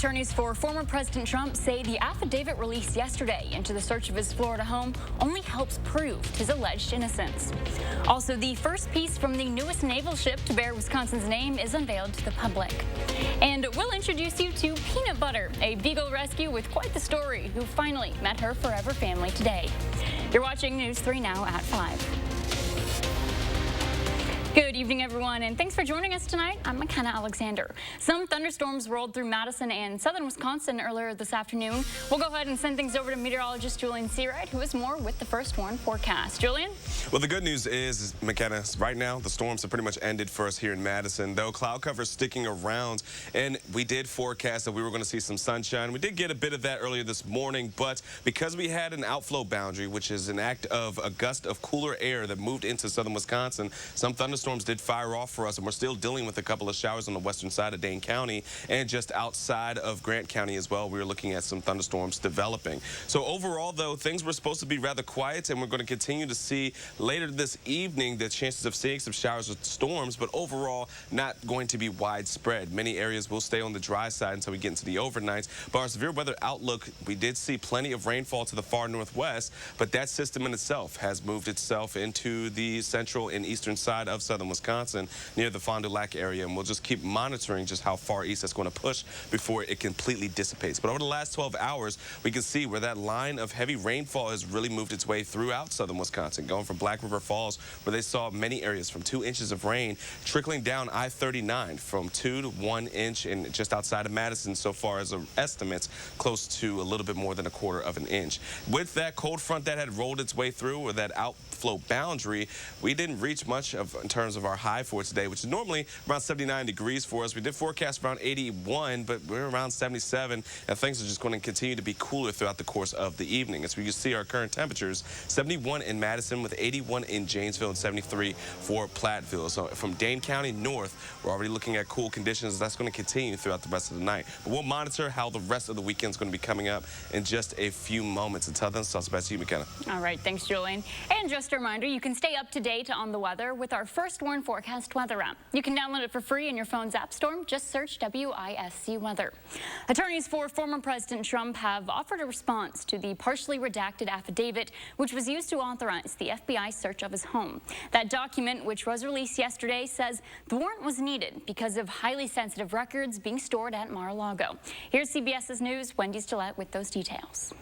Attorneys for former President Trump say the affidavit released yesterday into the search of his Florida home only helps prove his alleged innocence. Also, the first piece from the newest naval ship to bear Wisconsin's name is unveiled to the public. And we'll introduce you to Peanut Butter, a beagle rescue with quite the story who finally met her forever family today. You're watching News 3 now at 5. Good evening, everyone, and thanks for joining us tonight. I'm McKenna Alexander. Some thunderstorms rolled through Madison and southern Wisconsin earlier this afternoon. We'll go ahead and send things over to meteorologist Julian Seawright, who is more with the first warn forecast. Julian? Well, the good news is, McKenna, right now the storms have pretty much ended for us here in Madison, though cloud cover is sticking around, and we did forecast that we were going to see some sunshine. We did get a bit of that earlier this morning, but because we had an outflow boundary, which is an act of a gust of cooler air that moved into southern Wisconsin, some thunderstorms did fire off for us, and we're still dealing with a couple of showers on the western side of Dane County and just outside of Grant County as well. We were looking at some thunderstorms developing. So overall, though, things were supposed to be rather quiet, and we're going to continue to see later this evening the chances of seeing some showers with storms, but overall not going to be widespread. Many areas will stay on the dry side until we get into the overnights. But our severe weather outlook, we did see plenty of rainfall to the far northwest, but that system in itself has moved itself into the central and eastern side of southern Wisconsin near the Fond du Lac area, and we'll just keep monitoring just how far east that's going to push before it completely dissipates. But over the last 12 hours, we can see where that line of heavy rainfall has really moved its way throughout southern Wisconsin, going from Black River Falls, where they saw many areas from 2 inches of rain, trickling down I-39 from 2 to 1 inch, and just outside of Madison, so far as estimates, close to a little bit more than 1/4 of an inch. With that cold front that had rolled its way through, or that outflow boundary, we didn't reach much of in terms of our high for today, which is normally around 79 degrees for us. We did forecast around 81, but we're around 77, and things are just going to continue to be cooler throughout the course of the evening. As we can see our current temperatures, 71 in Madison with 81 in Janesville and 73 for Platteville. So from Dane County north, we're already looking at cool conditions. That's going to continue throughout the rest of the night. But we'll monitor how the rest of the weekend is going to be coming up in just a few moments. Until then, so it's back to you, McKenna. All right, thanks, Julian. And just a reminder, you can stay up to date on the weather with our First Warn Forecast weather app. You can download it for free in your phone's app store. Just search WISC Weather. Attorneys for former President Trump have offered a response to the partially redacted affidavit, which was used to authorize the FBI search of his home. That document, which was released yesterday, says the warrant was needed because of highly sensitive records being stored at Mar-a-Lago. Here's CBS's News' Wendy Stillett with those details.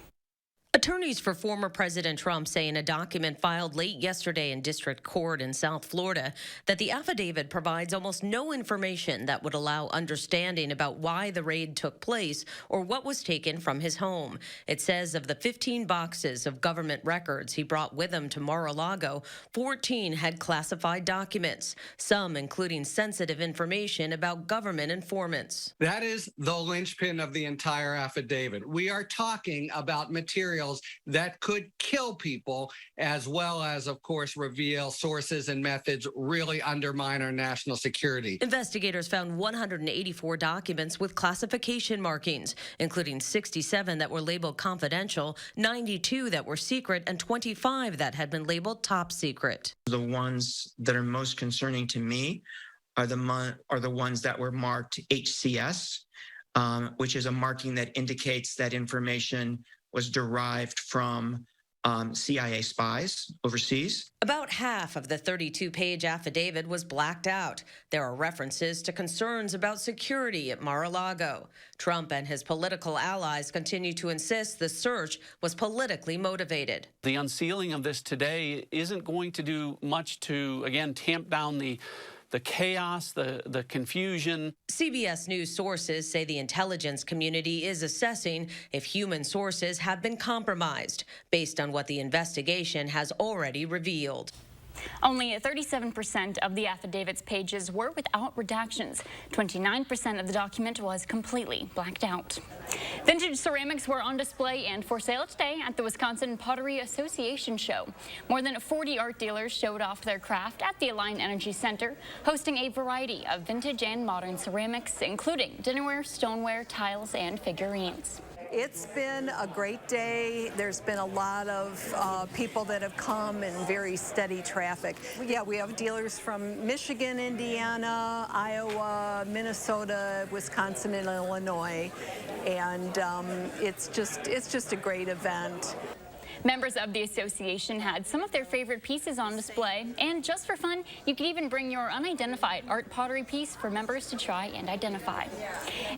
Attorneys for former President Trump say in a document filed late yesterday in district court in South Florida that the affidavit provides almost no information that would allow understanding about why the raid took place or what was taken from his home. It says of the 15 boxes of government records he brought with him to Mar-a-Lago, 14 had classified documents, some including sensitive information about government informants. That is the linchpin of the entire affidavit. We are talking about materials that could kill people, as well as, of course, reveal sources and methods really undermine our national security. Investigators found 184 documents with classification markings, including 67 that were labeled confidential, 92 that were secret, and 25 that had been labeled top secret. The ones that are most concerning to me are the ones that were marked HCS, which is a marking that indicates that information was derived from CIA spies overseas. About half of the 32-page affidavit was blacked out. There are references to concerns about security at Mar-a-Lago. Trump and his political allies continue to insist the search was politically motivated. The unsealing of this today isn't going to do much to, again, tamp down the chaos, the confusion. CBS News sources say the intelligence community is assessing if human sources have been compromised based on what the investigation has already revealed. Only 37% of the affidavit's pages were without redactions. 29% of the document was completely blacked out. Vintage ceramics were on display and for sale today at the Wisconsin Pottery Association show. More than 40 art dealers showed off their craft at the Alliant Energy Center, hosting a variety of vintage and modern ceramics, including dinnerware, stoneware, tiles, and figurines. It's been a great day. There's been a lot of people that have come and very steady traffic. Yeah, we have dealers from Michigan, Indiana, Iowa, Minnesota, Wisconsin, and Illinois. And it's just a great event. Members of the association had some of their favorite pieces on display, and just for fun, you can even bring your unidentified art pottery piece for members to try and identify.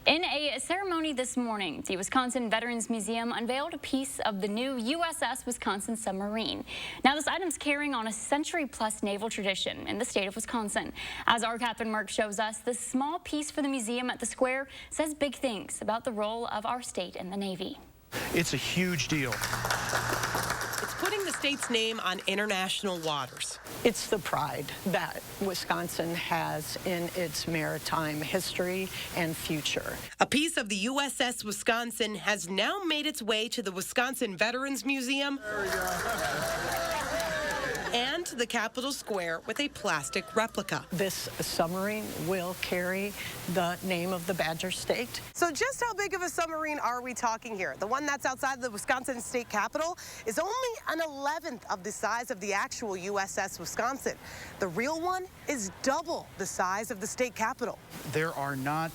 In a ceremony this morning, the Wisconsin Veterans Museum unveiled a piece of the new USS Wisconsin Submarine. Now, this item's carrying on a century-plus naval tradition in the state of Wisconsin. As our Catherine Merck shows us, this small piece for the museum at the square says big things about the role of our state in the Navy. It's a huge deal. It's putting the state's name on international waters. It's the pride that Wisconsin has in its maritime history and future. A piece of the USS Wisconsin has now made its way to the Wisconsin Veterans Museum and the Capitol Square with a plastic replica. This submarine will carry the name of the Badger State. So just how big of a submarine are we talking here? The one that's outside the Wisconsin State Capitol is only an 11th of the size of the actual USS Wisconsin. The real one is double the size of the state capitol. There are not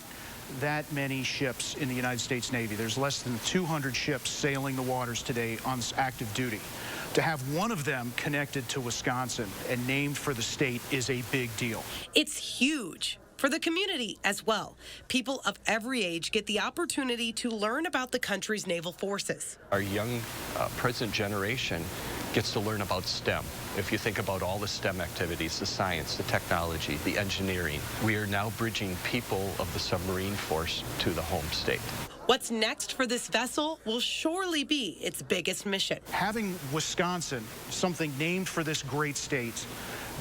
that many ships in the United States Navy. There's less than 200 ships sailing the waters today on active duty. To have one of them connected to Wisconsin and named for the state is a big deal. It's huge for the community as well. People of every age get the opportunity to learn about the country's naval forces. Our young present generation gets to learn about STEM. If you think about all the STEM activities, the science, the technology, the engineering, we are now bridging people of the submarine force to the home state. What's next for this vessel will surely be its biggest mission. Having Wisconsin, something named for this great state,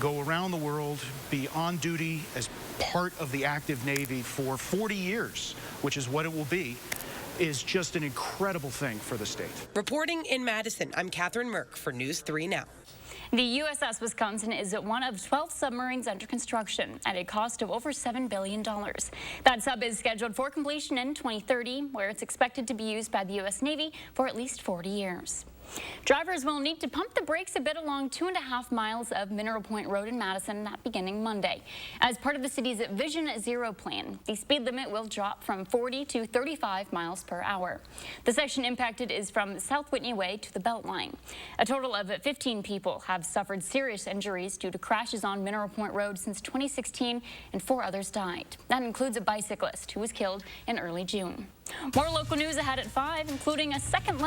go around the world, be on duty as part of the active Navy for 40 years, which is what it will be, is just an incredible thing for the state. Reporting in Madison, I'm Catherine Merck for News 3 Now. The USS Wisconsin is one of 12 submarines under construction at a cost of over $7 billion. That sub is scheduled for completion in 2030, where it's expected to be used by the U.S. Navy for at least 40 years. Drivers will need to pump the brakes a bit along 2.5 miles of Mineral Point Road in Madison, that beginning Monday. As part of the city's Vision Zero plan, the speed limit will drop from 40 to 35 miles per hour. The section impacted is from South Whitney Way to the Beltline. A total of 15 people have suffered serious injuries due to crashes on Mineral Point Road since 2016, and 4 others died. That includes a bicyclist who was killed in early June. More local news ahead at 5, including a second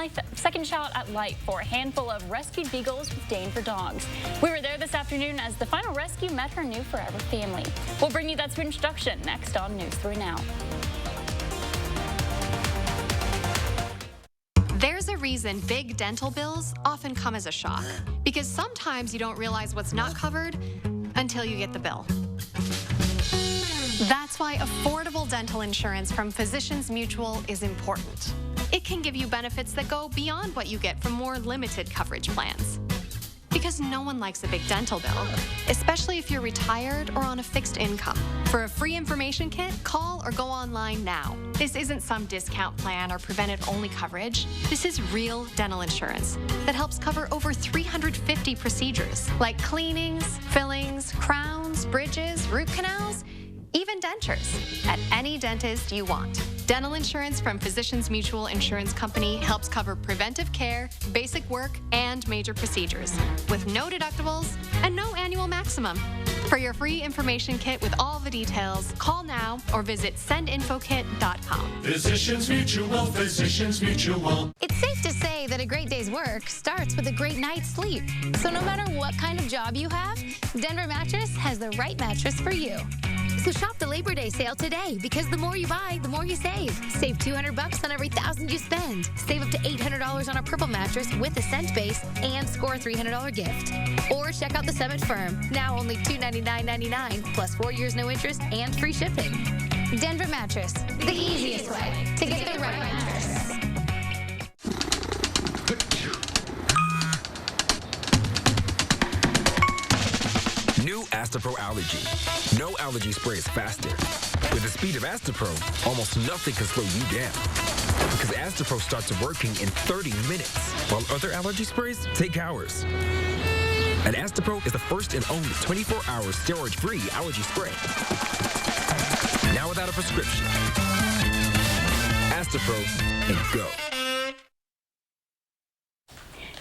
shot at life for a handful of rescued beagles with Denver dogs. We were there this afternoon as the final rescue met her new forever family. We'll bring you that introduction next on News 3 Now. There's a reason big dental bills often come as a shock, because sometimes you don't realize what's not covered until you get the bill. That's why affordable dental insurance from Physicians Mutual is important. It can give you benefits that go beyond what you get from more limited coverage plans. Because no one likes a big dental bill, especially if you're retired or on a fixed income. For a free information kit, call or go online now. This isn't some discount plan or preventive-only coverage. This is real dental insurance that helps cover over 350 procedures, like cleanings, fillings, crowns, bridges, root canals, even dentures, at any dentist you want. Dental insurance from Physicians Mutual Insurance Company helps cover preventive care, basic work, and major procedures, with no deductibles and no annual maximum. For your free information kit with all the details, call now or visit sendinfokit.com. Physicians Mutual, Physicians Mutual. It's safe to say that a great day's work starts with a great night's sleep. So no matter what kind of job you have, Denver Mattress has the right mattress for you. So shop the Labor Day sale today, because the more you buy, the more you save. Save $200 on every $1,000 you spend. Save up to $800 on a Purple mattress with a scent base and score a $300 gift. Or check out the Summit Firm, now only $299.99, plus 4 years no interest and free shipping. Denver Mattress, the easiest way to get the right mattress. New Astapro Allergy. No allergy spray is faster. With the speed of Astapro, almost nothing can slow you down. because Astapro starts working in 30 minutes, while other allergy sprays take hours. And Astapro is the first and only 24-hour steroid-free allergy spray. Now without a prescription. Astapro and go.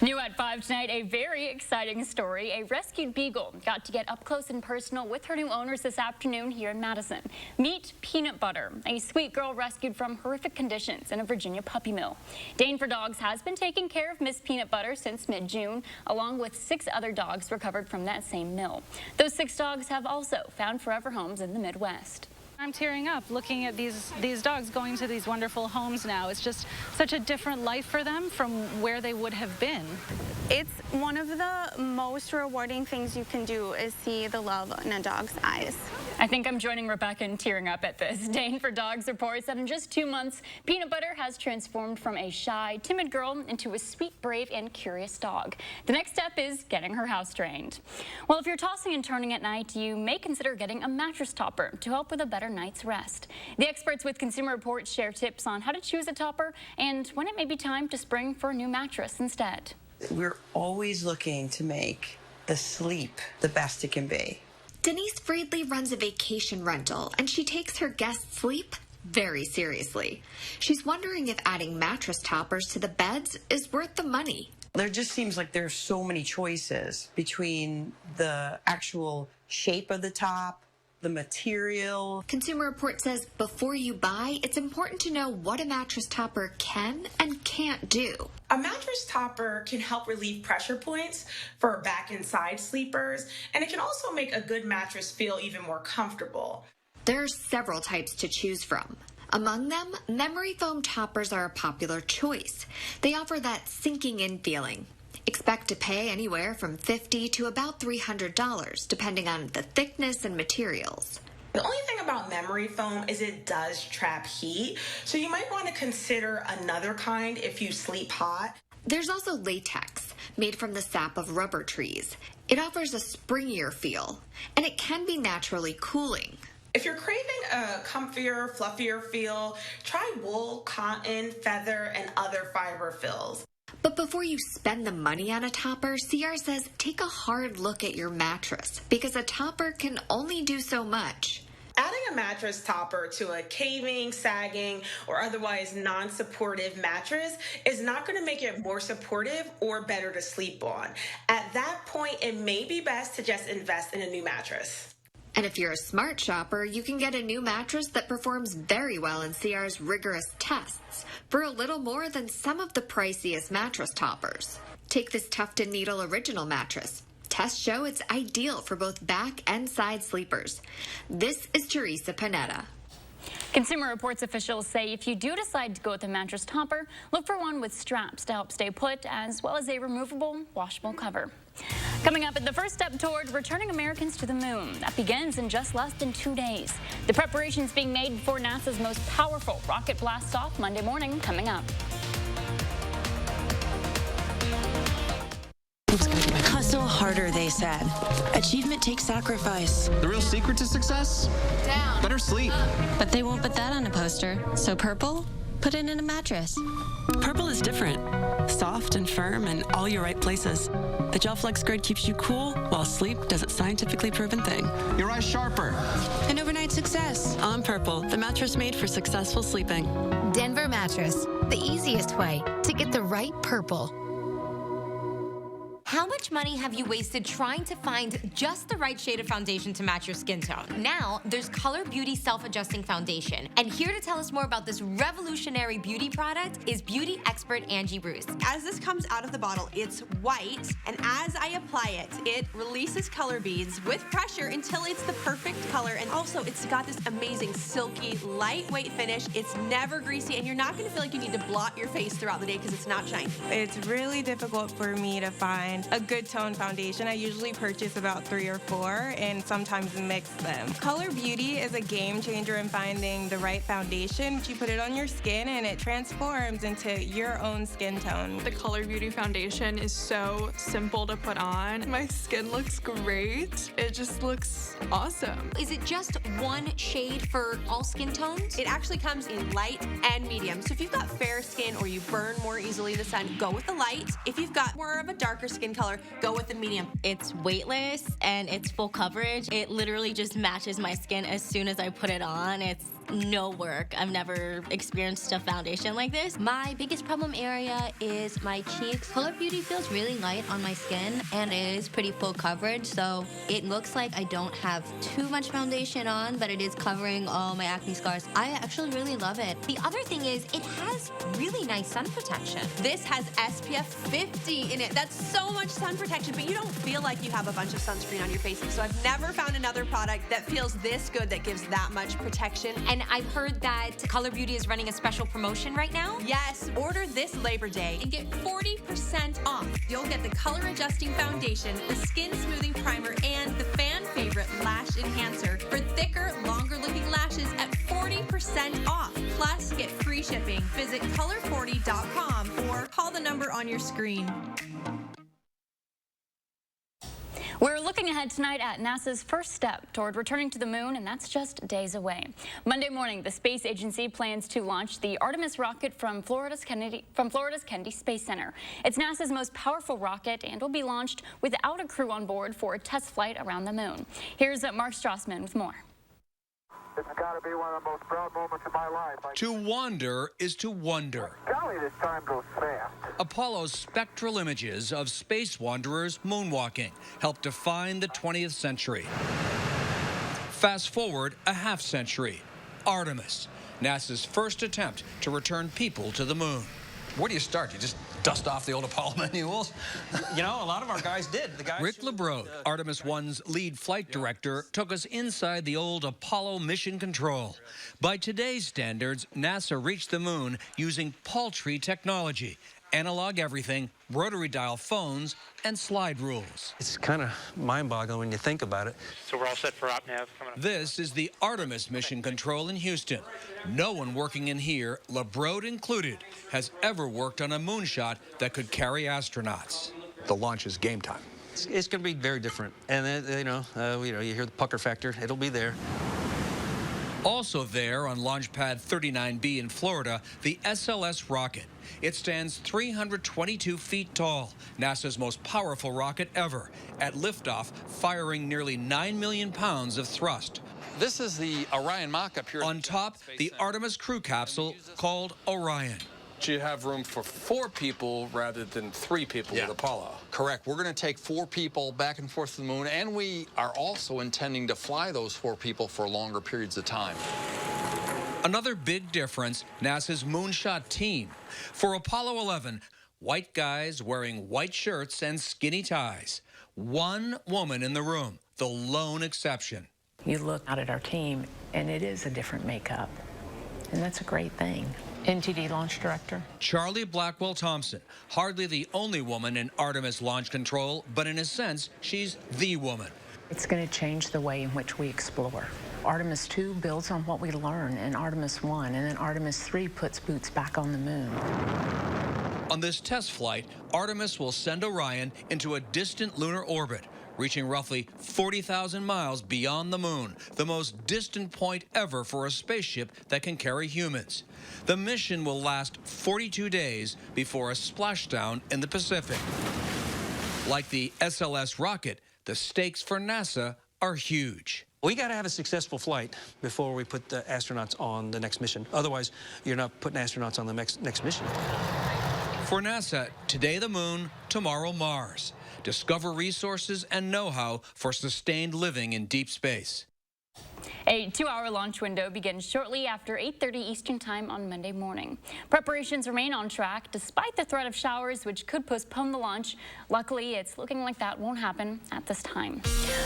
New at 5 tonight, a very exciting story. A rescued beagle got to get up close and personal with her new owners this afternoon here in Madison. Meet Peanut Butter, a sweet girl rescued from horrific conditions in a Virginia puppy mill. Dane for Dogs has been taking care of Miss Peanut Butter since mid-June, along with 6 other dogs recovered from that same mill. Those 6 dogs have also found forever homes in the Midwest. I'm tearing up looking at these dogs going to these wonderful homes now. It's just such a different life for them from where they would have been. It's one of the most rewarding things you can do is see the love in a dog's eyes. I think I'm joining Rebecca in tearing up at this. Dane for Dogs reports that in just 2 months, Peanut Butter has transformed from a shy, timid girl into a sweet, brave, and curious dog. The next step is getting her house trained. Well, if you're tossing and turning at night, you may consider getting a mattress topper to help with a better night's rest. The experts with Consumer Reports share tips on how to choose a topper and when it may be time to spring for a new mattress instead. We're always looking to make the sleep the best it can be. Denise Friedley runs a vacation rental, and she takes her guests' sleep very seriously. She's wondering if adding mattress toppers to the beds is worth the money. There just seems like there's so many choices between the actual shape of the top, the material. Consumer Report says before you buy, it's important to know what a mattress topper can and can't do. A mattress topper can help relieve pressure points for back and side sleepers, and it can also make a good mattress feel even more comfortable. There are several types to choose from. Among them, memory foam toppers are a popular choice. They offer that sinking in feeling. Expect to pay anywhere from $50 to about $300, depending on the thickness and materials. The only thing about memory foam is it does trap heat, so you might want to consider another kind if you sleep hot. There's also latex, made from the sap of rubber trees. It offers a springier feel, and it can be naturally cooling. If you're craving a comfier, fluffier feel, try wool, cotton, feather, and other fiber fills. But before you spend the money on a topper, CR says take a hard look at your mattress, because a topper can only do so much. Adding a mattress topper to a caving, sagging, or otherwise non-supportive mattress is not going to make it more supportive or better to sleep on. At that point, it may be best to just invest in a new mattress. And if you're a smart shopper, you can get a new mattress that performs very well in CR's rigorous tests for a little more than some of the priciest mattress toppers. Take this Tufted Needle Original mattress. Tests show it's ideal for both back and side sleepers. This is Teresa Panetta. Consumer Reports officials say if you do decide to go with a mattress topper, look for one with straps to help stay put, as well as a removable, washable cover. Coming up, the first step toward returning Americans to the moon. That begins in just less than 2 days. The preparations being made before NASA's most powerful rocket blasts off Monday morning, coming up. Hustle harder, they said. Achievement takes sacrifice. The real secret to success? Down. Better sleep. But they won't put that on a poster. So purple? Put it in a mattress. Purple is different. Soft and firm in all your right places. The Gel Flex Grid keeps you cool while sleep does its scientifically proven thing. Your eyes sharper. An overnight success. On Purple, the mattress made for successful sleeping. Denver Mattress, the easiest way to get the right purple. How much money have you wasted trying to find just the right shade of foundation to match your skin tone? Now, there's Color Beauty Self-Adjusting Foundation. And here to tell us more about this revolutionary beauty product is beauty expert Angie Bruce. As this comes out of the bottle, it's white, and as I apply it, it releases color beads with pressure until it's the perfect color. And also, it's got this amazing silky, lightweight finish. It's never greasy, and you're not gonna feel like you need to blot your face throughout the day because it's not shiny. It's really difficult for me to find foundations. A good tone foundation, I usually purchase about 3 or 4 and sometimes mix them. Color Beauty is a game changer in finding the right foundation. You put it on your skin and it transforms into your own skin tone. The Color Beauty foundation is so simple to put on. My skin looks great. It just looks awesome. Is it just one shade for all skin tones? It actually comes in light and medium. So if you've got fair skin or you burn more easily in the sun, go with the light. If you've got more of a darker skin color, go with the medium. It's weightless and it's full coverage. It literally just matches my skin as soon as I put it on. It's no work. I've never experienced a foundation like this. My biggest problem area is my cheeks. Color Beauty feels really light on my skin and it is pretty full coverage, so it looks like I don't have too much foundation on, but it is covering all my acne scars. I actually really love it. The other thing is it has really nice sun protection. This has SPF 50 in it. That's so much sun protection, but you don't feel like you have a bunch of sunscreen on your face. So I've never found another product that feels this good that gives that much protection. And I've heard that Color Beauty is running a special promotion right now. Yes, order this Labor Day and get 40% off. You'll get the color adjusting foundation, the skin smoothing primer, and the fan favorite lash enhancer for thicker, longer looking lashes at 40% off. Plus, get free shipping. Visit color40.com or call the number on your screen. We're looking ahead tonight at NASA's first step toward returning to the moon, and that's just days away. Monday morning, the space agency plans to launch the Artemis rocket from Florida's Kennedy Space Center. It's NASA's most powerful rocket and will be launched without a crew on board for a test flight around the moon. Here's Mark Strassman with more. This has got to be one of the most proud moments of my life. To wander is to wonder. Golly, this time goes fast. Apollo's spectral images of space wanderers moonwalking helped define the 20th century. Fast forward a half century. Artemis, NASA's first attempt to return people to the moon. Where do you start? You just dust off the old Apollo manuals? You know, a lot of our guys did. Rick LeBrode, Artemis 1's lead flight director, took us inside the old Apollo mission control. By today's standards, NASA reached the moon using paltry technology. Analog everything, rotary dial phones, and slide rules. It's kind of mind-boggling when you think about it. So we're all set for op nav coming up. This is the Artemis mission control in Houston. No one working in here, LeBrode included, has ever worked on a moonshot that could carry astronauts. The launch is game time. It's going to be very different. And, you hear the pucker factor. It'll be there. Also there on Launch Pad 39B in Florida, the SLS rocket. It stands 322 feet tall, NASA's most powerful rocket ever, at liftoff, firing nearly 9 million pounds of thrust. This is the Orion mock-up here. On top, the Artemis crew capsule called Orion. You have room for 4 people rather than 3 people with Apollo. Correct. We're going to take 4 people back and forth to the moon, and we are also intending to fly those 4 people for longer periods of time. Another big difference, NASA's moonshot team. For Apollo 11, white guys wearing white shirts and skinny ties. One woman in the room, the lone exception. You look out at our team, and it is a different makeup, and that's a great thing. NTD launch director. Charlie Blackwell Thompson, hardly the only woman in Artemis launch control, but in a sense, she's the woman. It's going to change the way in which we explore. Artemis 2 builds on what we learn in Artemis 1, and then Artemis 3 puts boots back on the moon. On this test flight, Artemis will send Orion into a distant lunar orbit, reaching roughly 40,000 miles beyond the moon, the most distant point ever for a spaceship that can carry humans. The mission will last 42 days before a splashdown in the Pacific. Like the SLS rocket, the stakes for NASA are huge. We got to have a successful flight before we put the astronauts on the next mission. Otherwise, you're not putting astronauts on the next mission. For NASA, today the moon, tomorrow Mars. Discover resources and know-how for sustained living in deep space. A 2-hour launch window begins shortly after 8:30 Eastern Time on Monday morning. Preparations remain on track despite the threat of showers, which could postpone the launch. Luckily, it's looking like that won't happen at this time.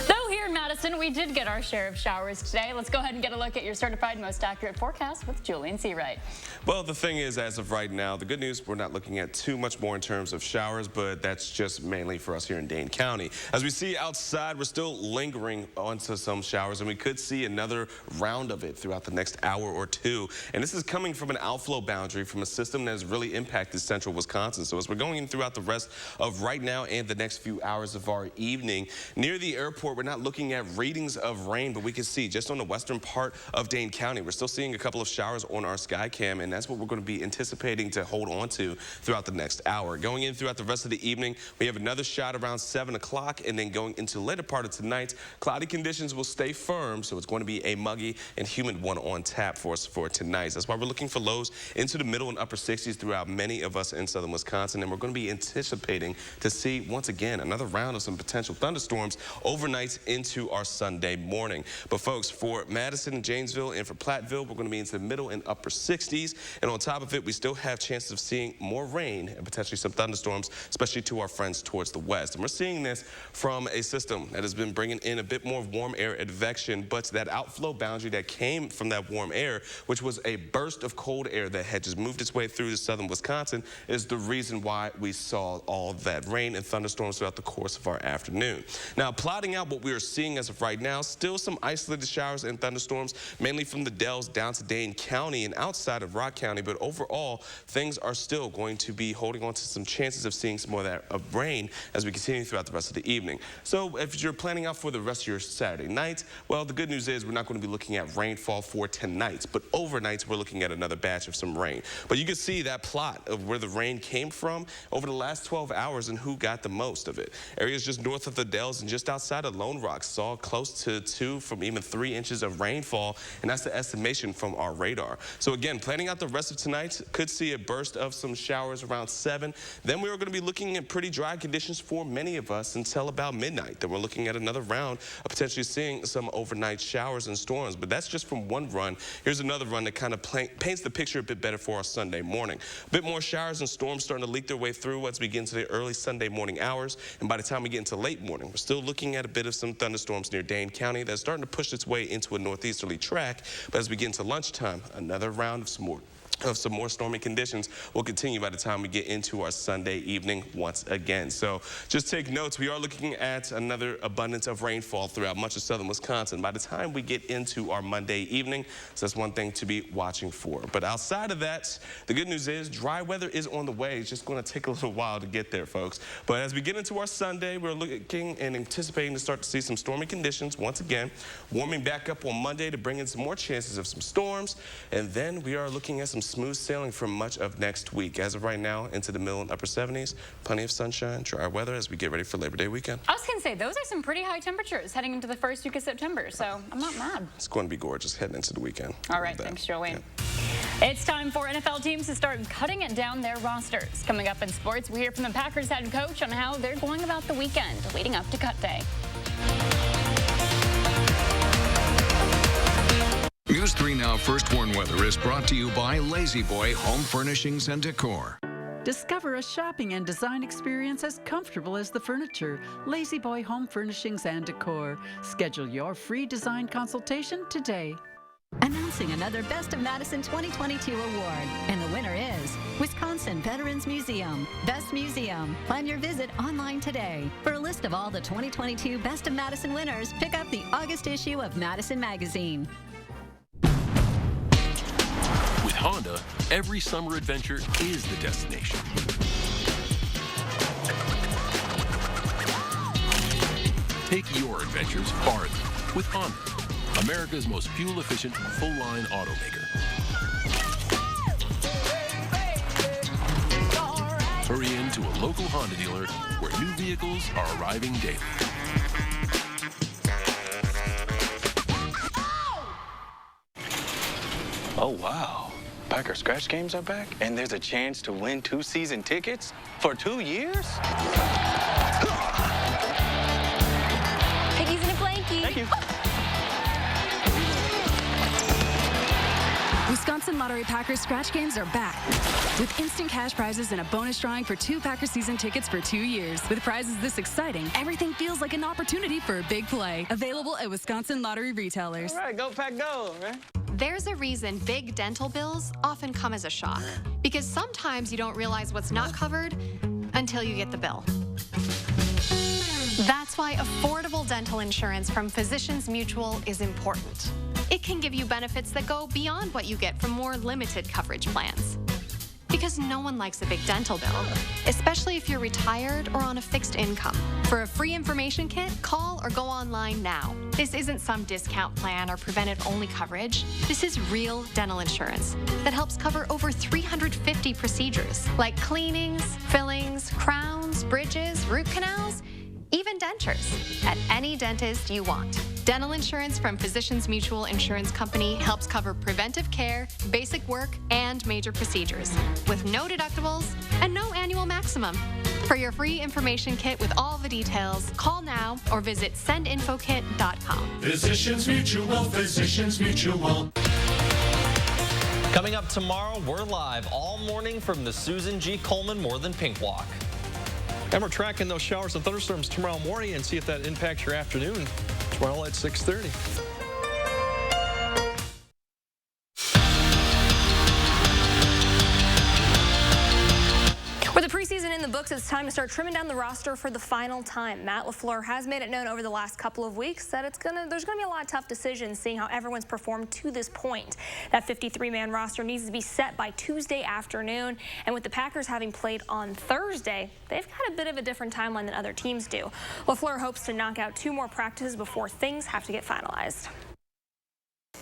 Though here in Madison, we did get our share of showers today. Let's go ahead and get a look at your certified most accurate forecast with Julian Seawright. Well, the thing is, as of right now, the good news, we're not looking at too much more in terms of showers, but that's just mainly for us here in Dane County. As we see outside, we're still lingering onto some showers, and we could see another round of it throughout the next hour or two. And this is coming from an outflow boundary from a system that has really impacted central Wisconsin. So as we're going in throughout the rest of right now and the next few hours of our evening, near the airport, we're not looking at readings of rain, but we can see just on the western part of Dane County, we're still seeing a couple of showers on our sky cam, and that's what we're going to be anticipating to hold on to throughout the next hour. Going in throughout the rest of the evening, we have another shot around 7 o'clock, and then going into the later part of tonight, cloudy conditions will stay firm, so it's going to be a muggy and humid one on tap for us for tonight. That's why we're looking for lows into the middle and upper 60s throughout many of us in southern Wisconsin, and we're going to be anticipating to see, once again, another round of some potential thunderstorms overnight into our Sunday morning. But folks, for Madison, Janesville, and for Platteville, we're going to be into the middle and upper 60s, and on top of it, we still have chances of seeing more rain and potentially some thunderstorms, especially to our friends towards the west. And we're seeing this from a system that has been bringing in a bit more warm air advection, but that outflow boundary that came from that warm air, which was a burst of cold air that had just moved its way through to southern Wisconsin, is the reason why we saw all that rain and thunderstorms throughout the course of our afternoon. Now, plotting out what we are seeing as of right now, still some isolated showers and thunderstorms, mainly from the Dells down to Dane County and outside of Rock County, but overall, things are still going to be holding on to some chances of seeing some more of that rain as we continue throughout the rest of the evening. So if you're planning out for the rest of your Saturday night, well, the good news is we're not going to be looking at rainfall for tonight, but overnight we're looking at another batch of some rain. But you can see that plot of where the rain came from over the last 12 hours and who got the most of it. Areas just north of the Dells and just outside of Lone Rock saw close to 2 from even 3 inches of rainfall, and that's the estimation from our radar. So again, planning out the rest of tonight, could see a burst of some showers around 7. Then we are going to be looking at pretty dry conditions for many of us until about midnight. Then we're looking at another round of potentially seeing some overnight showers and storms, but that's just from one run. Here's another run that kind of paints the picture a bit better for our Sunday morning. A bit more showers and storms starting to leak their way through as we get into the early Sunday morning hours, and by the time we get into late morning, we're still looking at a bit of some thunderstorms near Dane County that's starting to push its way into a northeasterly track. But as we get into lunchtime, another round of some more stormy conditions will continue by the time we get into our Sunday evening once again. So just take notes. We are looking at another abundance of rainfall throughout much of southern Wisconsin by the time we get into our Monday evening. So that's one thing to be watching for. But outside of that, the good news is dry weather is on the way. It's just going to take a little while to get there, folks. But as we get into our Sunday, we're looking and anticipating to start to see some stormy conditions once again, warming back up on Monday to bring in some more chances of some storms. And then we are looking at some smooth sailing for much of next week. As of right now, into the middle and upper 70s, plenty of sunshine, dry weather as we get ready for Labor Day weekend. I was going to say, those are some pretty high temperatures heading into the first week of September, so I'm not mad. It's going to be gorgeous heading into the weekend. All right, thanks, Jolene. Yeah. It's time for NFL teams to start cutting it down their rosters. Coming up in sports, we hear from the Packers head coach on how they're going about the weekend leading up to cut day. News 3 Now First Warn Weather is brought to you by Lazy Boy Home Furnishings and Decor. Discover a shopping and design experience as comfortable as the furniture. Lazy Boy Home Furnishings and Decor. Schedule your free design consultation today. Announcing another Best of Madison 2022 award. And the winner is Wisconsin Veterans Museum. Best Museum. Plan your visit online today. For a list of all the 2022 Best of Madison winners, pick up the August issue of Madison Magazine. With Honda, every summer adventure is the destination. Take your adventures farther with Honda, America's most fuel-efficient, full-line automaker. Hurry into a local Honda dealer where new vehicles are arriving daily. Oh, wow. Packer scratch games are back, and there's a chance to win 2 season tickets for 2 years? Piggies in a blankie. Thank you. Wisconsin Lottery Packers scratch games are back with instant cash prizes and a bonus drawing for 2 Packers season tickets for 2 years. With prizes this exciting, everything feels like an opportunity for a big play. Available at Wisconsin Lottery retailers. All right, go Pack Go, man. There's a reason big dental bills often come as a shock, because sometimes you don't realize what's not covered until you get the bill. That's why affordable dental insurance from Physicians Mutual is important. It can give you benefits that go beyond what you get from more limited coverage plans. Because no one likes a big dental bill, especially if you're retired or on a fixed income. For a free information kit, call or go online now. This isn't some discount plan or preventive-only coverage. This is real dental insurance that helps cover over 350 procedures, like cleanings, fillings, crowns, bridges, root canals, even dentures, at any dentist you want. Dental insurance from Physicians Mutual Insurance Company helps cover preventive care, basic work, and major procedures, with no deductibles and no annual maximum. For your free information kit with all the details, call now or visit sendinfokit.com. Physicians Mutual, Physicians Mutual. Coming up tomorrow, we're live all morning from the Susan G. Coleman More Than Pink Walk. And we're tracking those showers and thunderstorms tomorrow morning and see if that impacts your afternoon tomorrow at 6:30. With the preseason in the books, it's time to start trimming down the roster for the final time. Matt LaFleur has made it known over the last couple of weeks that there's going to be a lot of tough decisions seeing how everyone's performed to this point. That 53-man roster needs to be set by Tuesday afternoon, and with the Packers having played on Thursday, they've got a bit of a different timeline than other teams do. LaFleur hopes to knock out 2 more practices before things have to get finalized.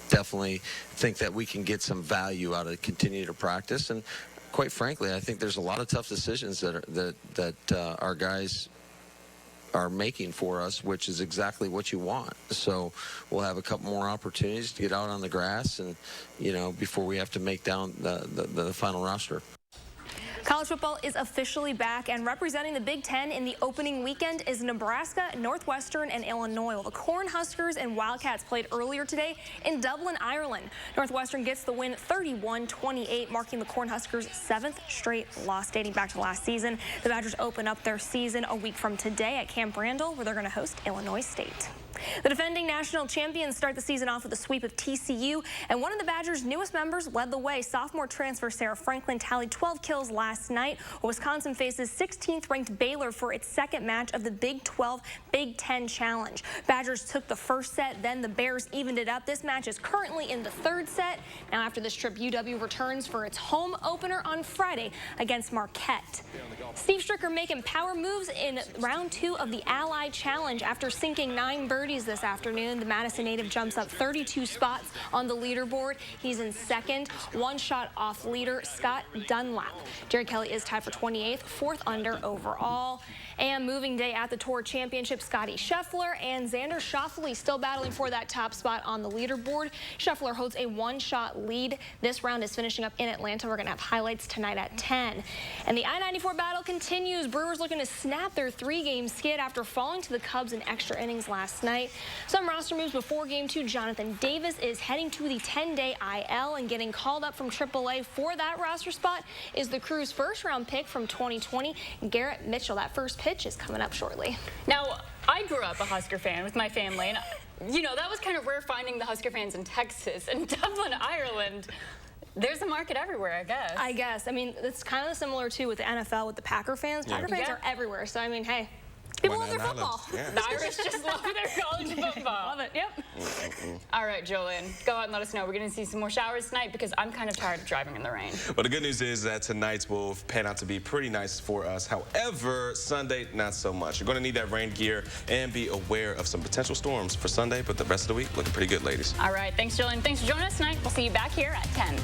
Definitely think that we can get some value out of continue to practice, and quite frankly, I think there's a lot of tough decisions that our guys are making for us, which is exactly what you want. So we'll have a couple more opportunities to get out on the grass, and before we have to make down the final roster. College football is officially back, and representing the Big Ten in the opening weekend is Nebraska, Northwestern, and Illinois. Well, the Cornhuskers and Wildcats played earlier today in Dublin, Ireland. Northwestern gets the win 31-28, marking the Cornhuskers' 7th straight loss dating back to last season. The Badgers open up their season a week from today at Camp Randall, where they're going to host Illinois State. The defending national champions start the season off with a sweep of TCU, and one of the Badgers' newest members led the way. Sophomore transfer Sarah Franklin tallied 12 kills last night, while Wisconsin faces 16th-ranked Baylor for its second match of the Big 12 Big 10 Challenge. Badgers took the first set, then the Bears evened it up. This match is currently in the 3rd set. Now after this trip, UW returns for its home opener on Friday against Marquette. Steve Stricker making power moves in round 2 of the Ally Challenge after sinking 9 birdies this afternoon. The Madison native jumps up 32 spots on the leaderboard. He's in 2nd, 1 shot off leader Scott Dunlap. Jerry Kelly is tied for 28th, 4th under overall. And moving day at the Tour Championship, Scotty Scheffler and Xander Schauffele still battling for that top spot on the leaderboard. Scheffler holds a 1-shot lead. This round is finishing up in Atlanta. We're going to have highlights tonight at 10. And the I-94 battle continues. Brewers looking to snap their 3-game skid after falling to the Cubs in extra innings last night. Some roster moves before Game 2. Jonathan Davis is heading to the 10-day IL, and getting called up from AAA for that roster spot is the Crew's first-round pick from 2020, Garrett Mitchell. That first pitch is coming up shortly. Now, I grew up a Husker fan with my family, and that was kind of rare finding the Husker fans in Texas and Dublin, Ireland. There's a market everywhere, I guess. I mean, it's kind of similar, too, with the NFL with the Packer fans. Packer fans are everywhere, so I mean, hey. People love their football. Yeah. The Irish just love their college football. Love it, yep. All right, Jolene, go out and let us know. We're going to see some more showers tonight because I'm kind of tired of driving in the rain. Well, the good news is that tonight's will pan out to be pretty nice for us. However, Sunday, not so much. You're going to need that rain gear and be aware of some potential storms for Sunday, but the rest of the week looking pretty good, ladies. All right, thanks, Jolene. Thanks for joining us tonight. We'll see you back here at 10.